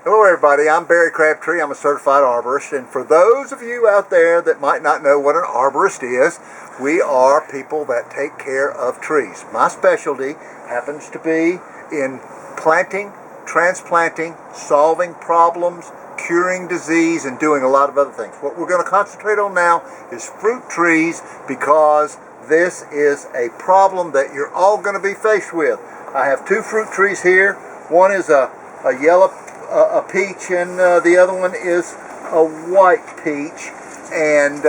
Hello everybody, I'm Barry Crabtree. I'm a certified arborist, and for those of you out there that might not know what an arborist is, we are people that take care of trees. My specialty happens to be in planting, transplanting, solving problems, curing disease, and doing a lot of other things. What we're going to concentrate on now is fruit trees, because this is a problem that you're all going to be faced with. I have two fruit trees here. One is a yellow peach, and the other one is a white peach, and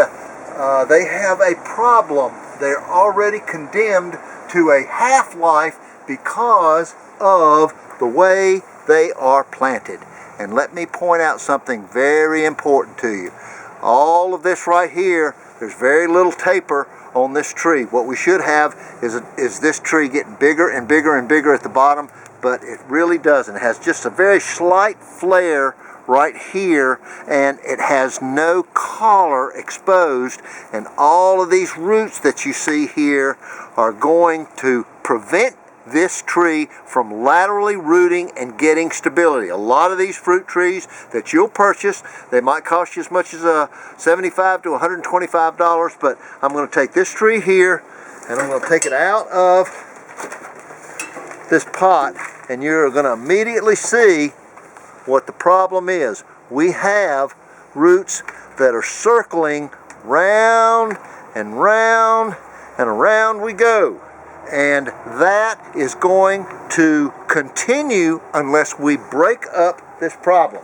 they have a problem. They're already condemned to a half-life because of the way they are planted. And let me point out something very important to you. All of this right here, there's very little taper on this tree. What we should have is this tree getting bigger and bigger and bigger at the bottom, but it really doesn't. It has just a very slight flare right here, and it has no collar exposed, and all of these roots that you see here are going to prevent this tree from laterally rooting and getting stability. A lot of these fruit trees that you'll purchase, they might cost you as much as $75 to $125, but I'm going to take this tree here and I'm going to take it out of this pot, and you're going to immediately see what the problem is. We have roots that are circling round and round and around we go. And that is going to continue unless we break up this problem.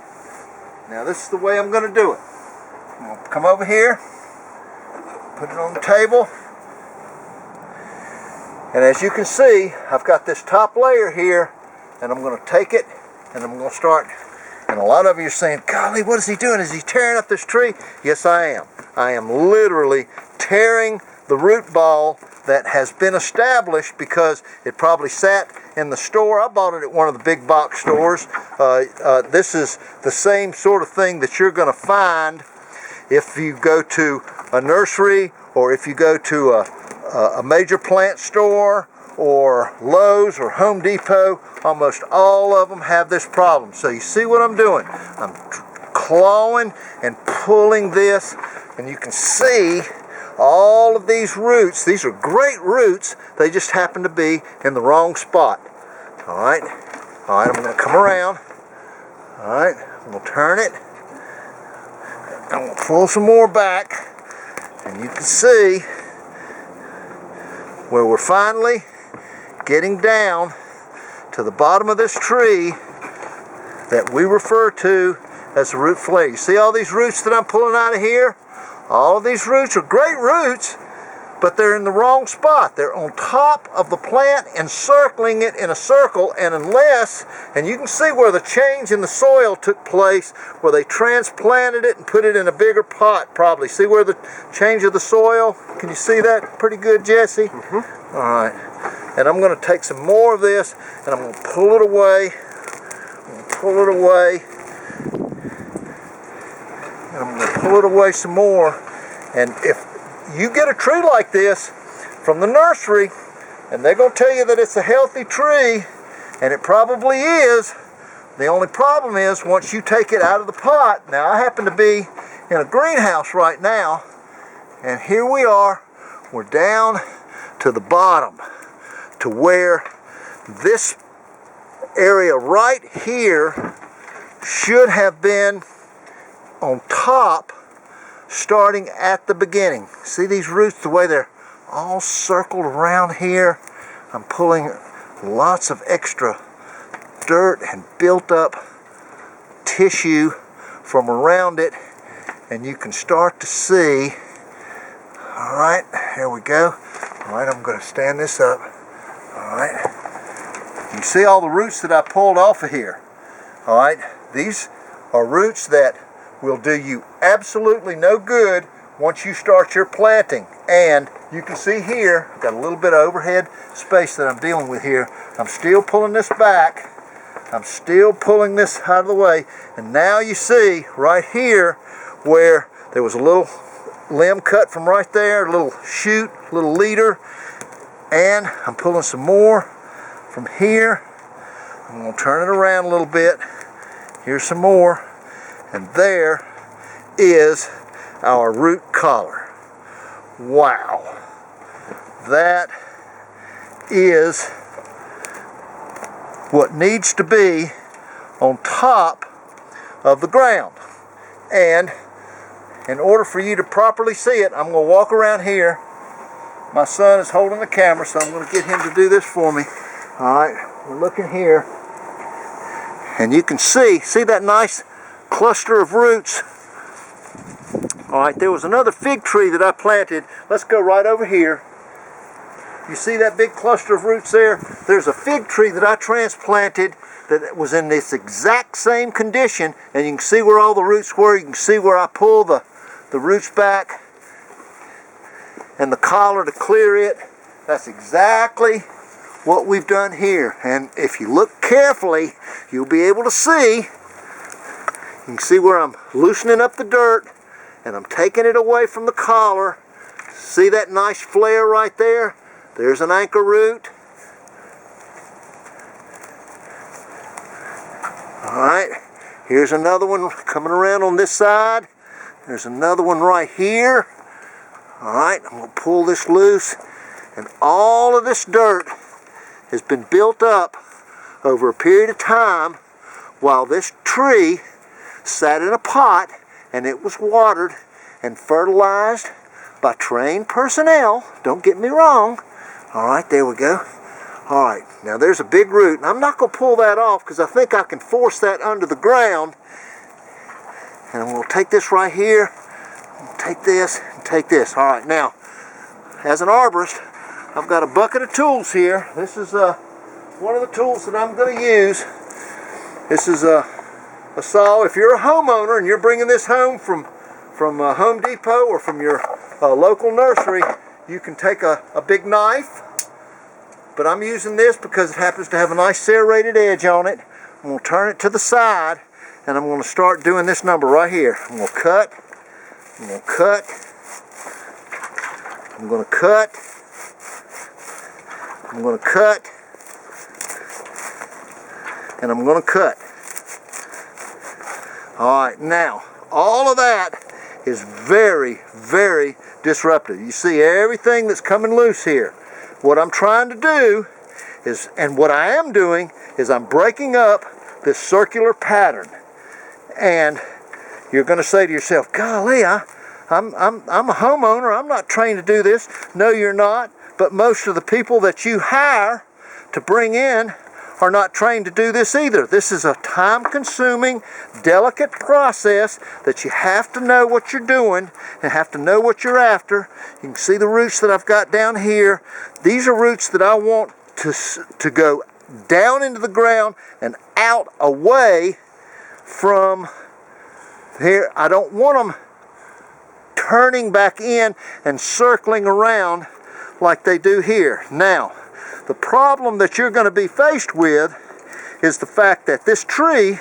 Now this is the way I'm going to do it. I'm going to come over here, put it on the table, and as you can see, I've got this top layer here, and I'm going to take it and I'm going to start. And a lot of you are saying, golly, what is he doing? Is he tearing up this tree? Yes, I am. I am literally tearing the root ball that has been established because it probably sat in the store. I bought it at one of the big box stores. This is the same sort of thing that you're going to find if you go to a nursery, or if you go to a major plant store, or Lowe's or Home Depot. Almost all of them have this problem. So you see what I'm doing? I'm clawing and pulling this, and you can see all of these roots. These are great roots. They just happen to be in the wrong spot. All right, I'm going to come around. All right, I'm going to turn it. I'm going to pull some more back, and you can see where we're finally getting down to the bottom of this tree that we refer to as the root flare. You see all these roots that I'm pulling out of here? All of these roots are great roots, but they're in the wrong spot. They're on top of the plant, encircling it in a circle, and you can see where the change in the soil took place, where they transplanted it and put it in a bigger pot probably. See where the change of the soil? Can you see that pretty good, Jesse? Mm-hmm. All right. And I'm going to take some more of this, and I'm going to pull it away. And I'm going to pull it away some more. And if you get a tree like this from the nursery, and they're going to tell you that it's a healthy tree, and it probably is, the only problem is once you take it out of the pot. Now, I happen to be in a greenhouse right now, and here we are. We're down to the bottom, to where this area right here should have been on top, starting at the beginning. See these roots, the way they're all circled around here? I'm pulling lots of extra dirt and built up tissue from around it, and you can start to see. All right, here we go. All right, I'm going to stand this up. All right, you see all the roots that I pulled off of here. All right, these are roots that will do you absolutely no good once you start your planting. And you can see here, I've got a little bit of overhead space that I'm dealing with here. I'm still pulling this back. I'm still pulling this out of the way. And now you see right here where there was a little limb cut from right there, a little shoot, a little leader. And I'm pulling some more from here. I'm going to turn it around a little bit. Here's some more. And there is our root collar. Wow. That is what needs to be on top of the ground. And in order for you to properly see it, I'm going to walk around here. My son is holding the camera, so I'm going to get him to do this for me. Alright, we're looking here. And you can see that nice cluster of roots. Alright, there was another fig tree that I planted. Let's go right over here. You see that big cluster of roots there? There's a fig tree that I transplanted that was in this exact same condition, and you can see where all the roots were. You can see where I pull the roots back and the collar to clear it. That's exactly what we've done here. And if you look carefully, you'll be able to see. You can see where I'm loosening up the dirt and I'm taking it away from the collar. See that nice flare right there? There's an anchor root. Alright, here's another one coming around on this side. There's another one right here. Alright, I'm going to pull this loose. And all of this dirt has been built up over a period of time while this tree sat in a pot and it was watered and fertilized by trained personnel. Don't get me wrong. Alright, there we go. Alright, now there's a big root, and I'm not going to pull that off because I think I can force that under the ground. And I'm going to take this right here, take this, and take this. Alright, now, as an arborist, I've got a bucket of tools here. This is one of the tools that I'm going to use. This is a saw. If you're a homeowner and you're bringing this home from Home Depot or from your local nursery, you can take a big knife. But I'm using this because it happens to have a nice serrated edge on it. I'm going to turn it to the side, and I'm going to start doing this number right here. I'm going to cut. I'm going to cut. I'm going to cut. I'm going to cut. And I'm going to cut. Alright, now, all of that is very, very disruptive. You see everything that's coming loose here. What I'm trying to do is, and what I am doing, is I'm breaking up this circular pattern. And you're going to say to yourself, golly, I'm a homeowner. I'm not trained to do this. No, you're not. But most of the people that you hire to bring in are not trained to do this either. This is a time-consuming, delicate process that you have to know what you're doing and have to know what you're after. You can see the roots that I've got down here. These are roots that I want to go down into the ground and out away from here. I don't want them turning back in and circling around like they do here. Now, the problem that you're going to be faced with is the fact that this tree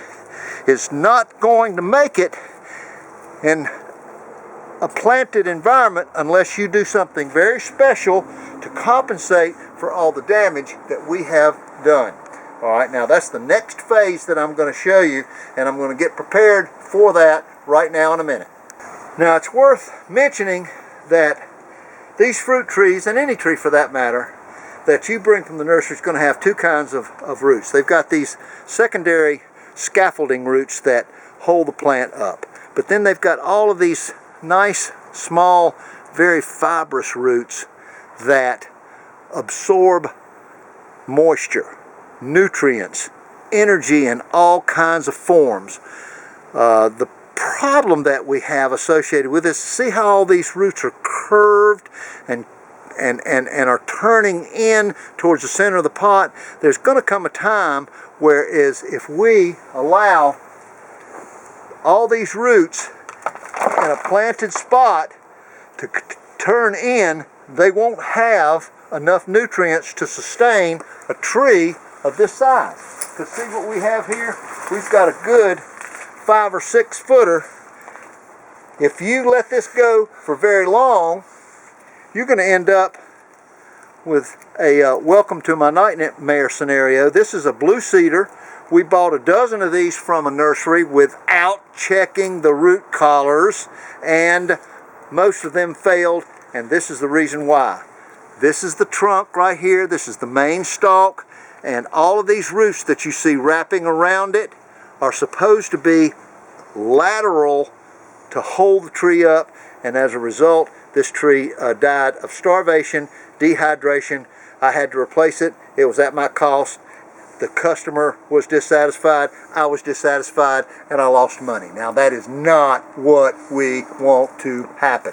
is not going to make it in a planted environment unless you do something very special to compensate for all the damage that we have done. Alright, now that's the next phase that I'm going to show you, and I'm going to get prepared for that right now in a minute. Now it's worth mentioning that these fruit trees, and any tree for that matter, that you bring from the nursery is going to have two kinds of roots. They've got these secondary scaffolding roots that hold the plant up. But then they've got all of these nice, small, very fibrous roots that absorb moisture, nutrients, energy in all kinds of forms. The problem that we have associated with this, see how all these roots are curved and are turning in towards the center of the pot. There's going to come a time whereas if we allow all these roots in a planted spot to turn in, they won't have enough nutrients to sustain a tree of this size. Because see what we have here? We've got a good 5 or 6 footer. If you let this go for very long, you're going to end up with a welcome to my nightmare scenario. This is a blue cedar. We bought a dozen of these from a nursery without checking the root collars, and most of them failed, and this is the reason why. This is the trunk right here. This is the main stalk, and all of these roots that you see wrapping around it are supposed to be lateral to hold the tree up, and as a result this tree died of starvation, dehydration. I had to replace it. It was at my cost. The customer was dissatisfied, I was dissatisfied, and I lost money. Now that is not what we want to happen.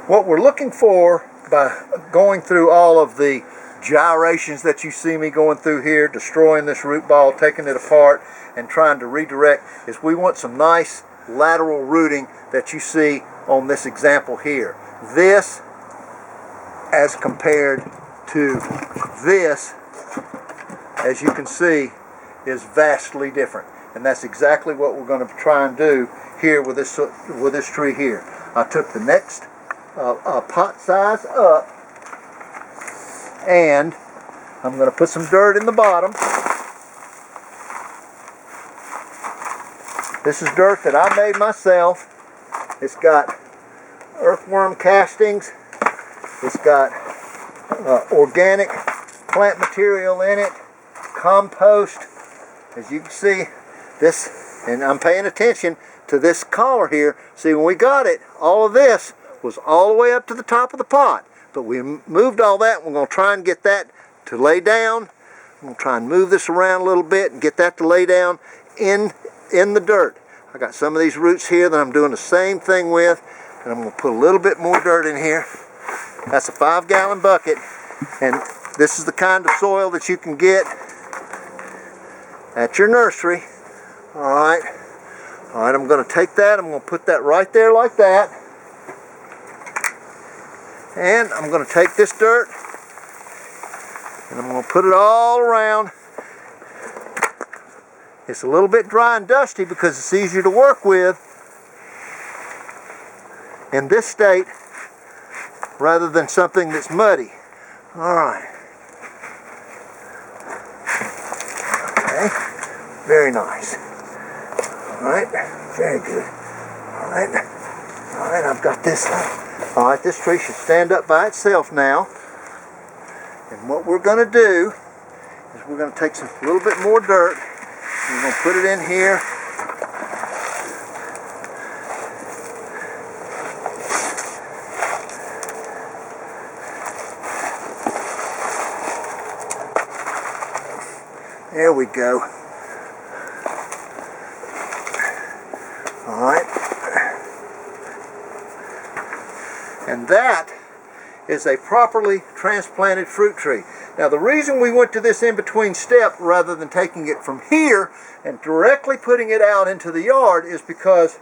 What we're looking for by going through all of the gyrations that you see me going through here, destroying this root ball, taking it apart, and trying to redirect, is we want some nice lateral rooting that you see on this example here. This, as compared to this, as you can see, is vastly different. And that's exactly what we're going to try and do here with this tree here. I took the next pot size up, and I'm going to put some dirt in the bottom. This is dirt that I made myself. It's got earthworm castings. It's got organic plant material in it, compost. As you can see, this, and I'm paying attention to this collar here. See, when we got it, all of this was all the way up to the top of the pot. But we moved all that. We're going to try and get that to lay down. I'm going to try and move this around a little bit and get that to lay down in the dirt. I got some of these roots here that I'm doing the same thing with, and I'm going to put a little bit more dirt in here. That's a 5-gallon bucket, and this is the kind of soil that you can get at your nursery. Alright, I'm going to take that, I'm going to put that right there like that, and I'm going to take this dirt and I'm going to put it all around. It's a little bit dry and dusty because it's easier to work with in this state rather than something that's muddy. Alright. Okay. Very nice. Alright. Very good. Alright. Alright, I've got this. Alright, this tree should stand up by itself now. And what we're going to do is we're going to take a little bit more dirt. We're going to put it in here. There we go. All right. And that is a properly transplanted fruit tree. Now the reason we went to this in-between step rather than taking it from here and directly putting it out into the yard is because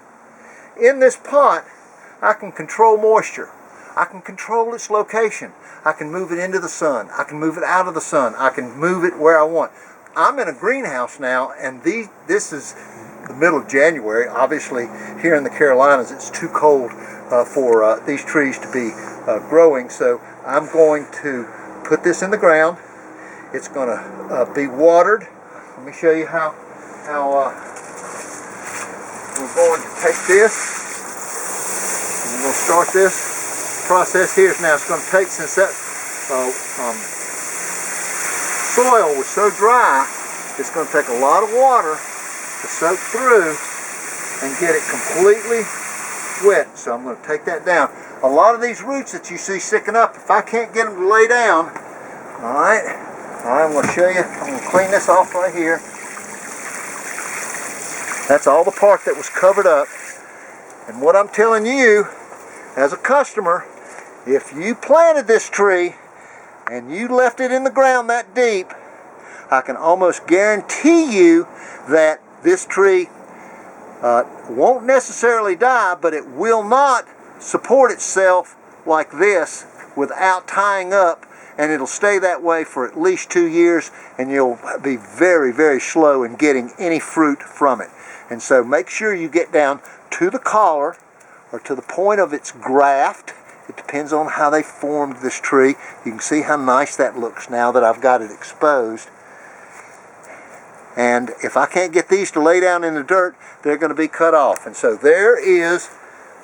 in this pot I can control moisture. I can control its location. I can move it into the sun. I can move it out of the sun. I can move it where I want. I'm in a greenhouse now, and this is the middle of January. Obviously here in the Carolinas it's too cold for these trees to be growing, so I'm going to put this in the ground. It's going to be watered. Let me show you how we're going to take this. And we're going to start this process here. Now it's going to take, since that soil was so dry, it's going to take a lot of water to soak through and get it completely wet. So I'm going to take that down. A lot of these roots that you see sticking up, if I can't get them to lay down, alright, I'm going to show you. I'm going to clean this off right here. That's all the part that was covered up. And what I'm telling you, as a customer, if you planted this tree and you left it in the ground that deep, I can almost guarantee you that this tree won't necessarily die, but it will not support itself like this without tying up, and it'll stay that way for at least 2 years, and you'll be very, very slow in getting any fruit from it. And so make sure you get down to the collar or to the point of its graft It depends on how they formed this tree. You can see how nice that looks now that I've got it exposed. And if I can't get these to lay down in the dirt, they're going to be cut off. And so there is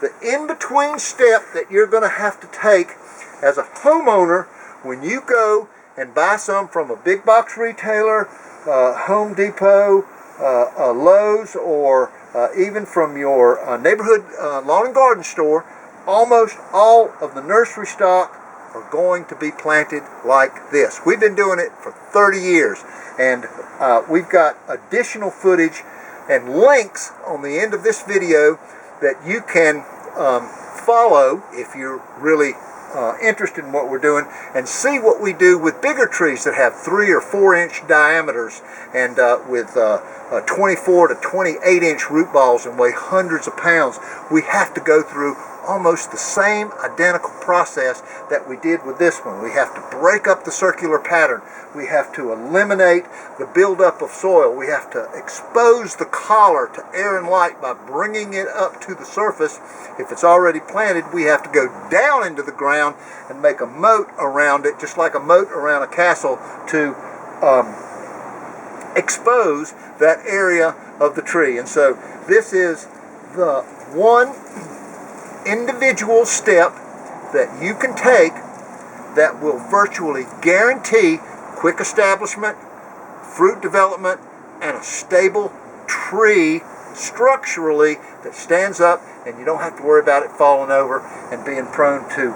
the in-between step that you're going to have to take as a homeowner when you go and buy some from a big box retailer, Home Depot, Lowe's, or even from your neighborhood lawn and garden store. Almost all of the nursery stock are going to be planted like this. We've been doing it for 30 years, and we've got additional footage and links on the end of this video that you can follow if you're really interested in what we're doing, and see what we do with bigger trees that have 3 or 4 inch diameters and with 24 to 28 inch root balls and weigh hundreds of pounds. We have to go through almost the same identical process that we did with this one. We have to break up the circular pattern. We have to eliminate the buildup of soil. We have to expose the collar to air and light by bringing it up to the surface. If it's already planted, we have to go down into the ground and make a moat around it, just like a moat around a castle, to expose that area of the tree. And so this is the one individual step that you can take that will virtually guarantee quick establishment, fruit development, and a stable tree structurally that stands up, and you don't have to worry about it falling over and being prone to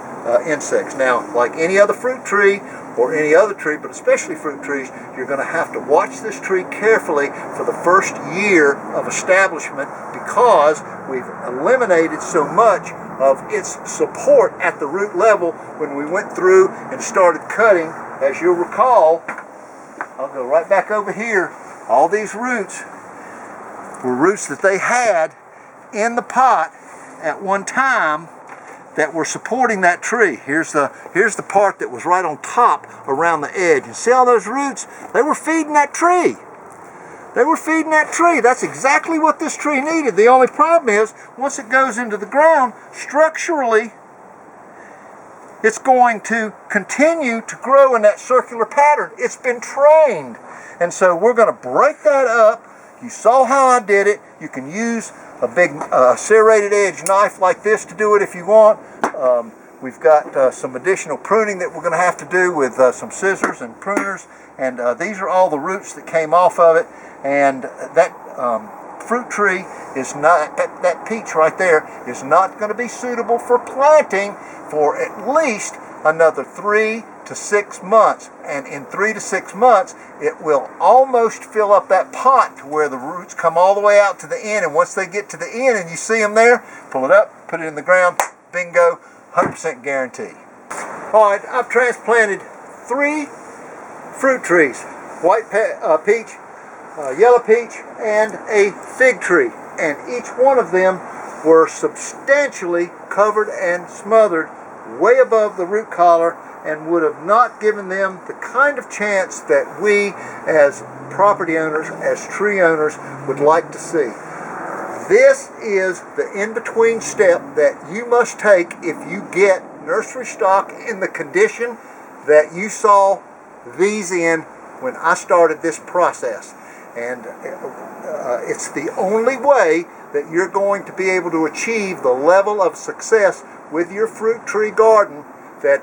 insects. Now, like any other fruit tree or any other tree, but especially fruit trees, you're going to have to watch this tree carefully for the first year of establishment, because we've eliminated so much of its support at the root level when we went through and started cutting. As you'll recall, I'll go right back over here. All these roots were roots that they had in the pot at one time that were supporting that tree. Here's the part that was right on top around the edge. You see all those roots? They were feeding that tree. They were feeding that tree. That's exactly what this tree needed. The only problem is, once it goes into the ground, structurally, it's going to continue to grow in that circular pattern. It's been trained. And so we're going to break that up. You saw how I did it. You can use a big serrated edge knife like this to do it if you want. We've got some additional pruning that we're going to have to do with some scissors and pruners. And these are all the roots that came off of it. And that fruit tree is not, that peach right there is not going to be suitable for planting for at least another 3 to 6 months. And in 3 to 6 months, it will almost fill up that pot to where the roots come all the way out to the end. And once they get to the end and you see them there, pull it up, put it in the ground, bingo, 100% guarantee. All right, I've transplanted 3 fruit trees, white peach, yellow peach, and a fig tree. And each one of them were substantially covered and smothered way above the root collar, and would have not given them the kind of chance that we as property owners, as tree owners, would like to see. This is the in-between step that you must take if you get nursery stock in the condition that you saw these in when I started this process. And it's the only way that you're going to be able to achieve the level of success with your fruit tree garden that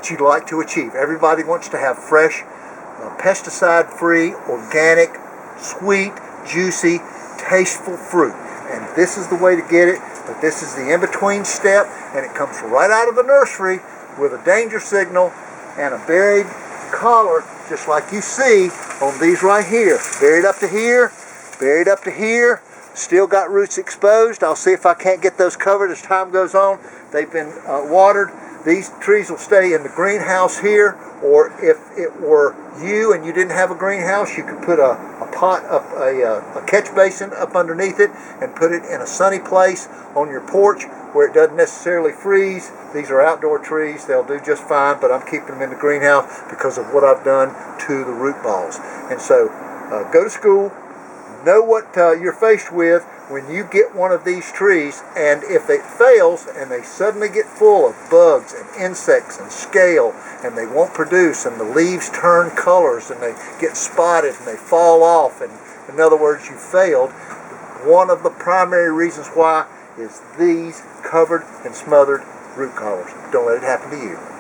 you'd like to achieve. Everybody wants to have fresh, pesticide-free, organic, sweet, juicy, tasteful fruit. And this is the way to get it, but this is the in-between step, and it comes right out of the nursery with a danger signal and a buried collar, just like you see on these right here. Buried up to here, buried up to here, still got roots exposed. I'll see if I can't get those covered as time goes on. They've been watered. These trees will stay in the greenhouse here, or if it were you and you didn't have a greenhouse, you could put a pot up, a catch basin up underneath it and put it in a sunny place on your porch where it doesn't necessarily freeze. These are outdoor trees. They'll do just fine, but I'm keeping them in the greenhouse because of what I've done to the root balls. And so go to school, know what you're faced with when you get one of these trees, and if it fails and they suddenly get full of bugs and insects and scale and they won't produce and the leaves turn colors and they get spotted and they fall off, and in other words you failed, one of the primary reasons why is these covered and smothered root collars. Don't let it happen to you.